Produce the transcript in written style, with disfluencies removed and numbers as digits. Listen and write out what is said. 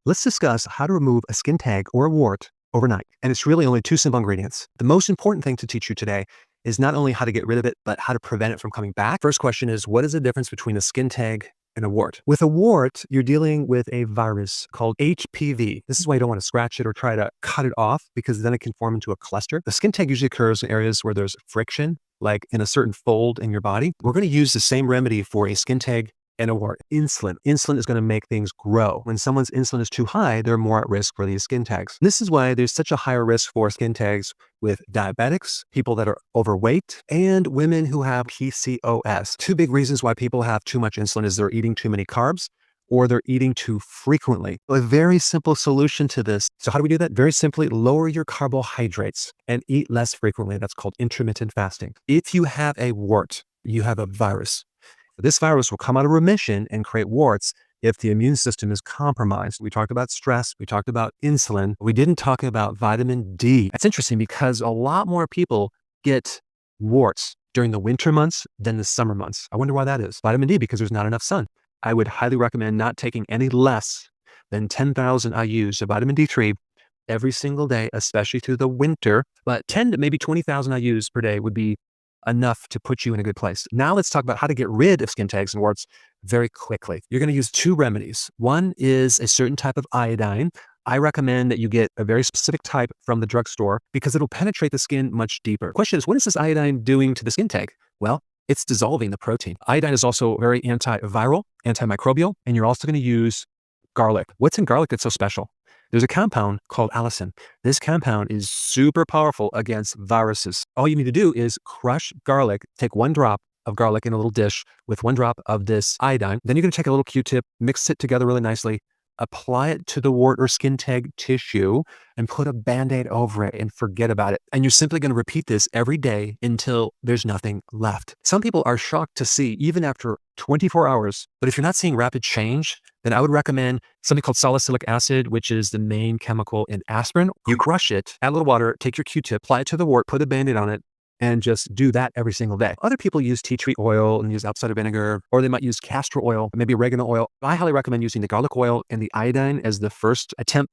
Let's discuss how to remove a skin tag or a wart overnight. And it's really only 2 simple ingredients. The most important thing to teach you today is not only how to get rid of it, but how to prevent it from coming back. First question is, what is the difference between a skin tag and a wart? With a wart, you're dealing with a virus called HPV. This is why you don't want to scratch it or try to cut it off, because then it can form into a cluster. The skin tag usually occurs in areas where there's friction, like in a certain fold in your body. We're going to use the same remedy for a skin tag and a wart. Insulin. Insulin is going to make things grow. When someone's insulin is too high, they're more at risk for these skin tags. This is why there's such a higher risk for skin tags with diabetics, people that are overweight, and women who have PCOS. 2 big reasons why people have too much insulin is they're eating too many carbs or they're eating too frequently. A very simple solution to this. So how do we do that? Very simply, lower your carbohydrates and eat less frequently. That's called intermittent fasting. If you have a wart, you have a virus. This virus will come out of remission and create warts if the immune system is compromised. We talked about stress. We talked about insulin. We didn't talk about vitamin D. That's interesting because a lot more people get warts during the winter months than the summer months. I wonder why that is. Vitamin D, because there's not enough sun. I would highly recommend not taking any less than 10,000 IUs of vitamin D3 every single day, especially through the winter. But 10 to maybe 20,000 IUs per day would be enough to put you in a good place. Now let's talk about how to get rid of skin tags and warts very quickly. You're going to use 2 remedies. One is a certain type of iodine. I recommend that you get a very specific type from the drugstore because it'll penetrate the skin much deeper. The question is, what is this iodine doing to the skin tag? Well, it's dissolving the protein. Iodine is also very antiviral, antimicrobial, and you're also going to use garlic. What's in garlic that's so special? There's a compound called allicin. This compound is super powerful against viruses. All you need to do is crush garlic, take 1 drop of garlic in a little dish with 1 drop of this iodine. Then you're going to take a little Q-tip, mix it together really nicely, apply it to the wart or skin tag tissue, and put a Band-Aid over it and forget about it. And you're simply going to repeat this every day until there's nothing left. Some people are shocked to see, even after 24 hours, but if you're not seeing rapid change, then I would recommend something called salicylic acid, which is the main chemical in aspirin. You crush it, add a little water, take your Q-tip, apply it to the wart, put a Band-Aid on it, and just do that every single day. Other people use tea tree oil and use apple cider vinegar, or they might use castor oil, maybe oregano oil. I highly recommend using the garlic oil and the iodine as the first attempt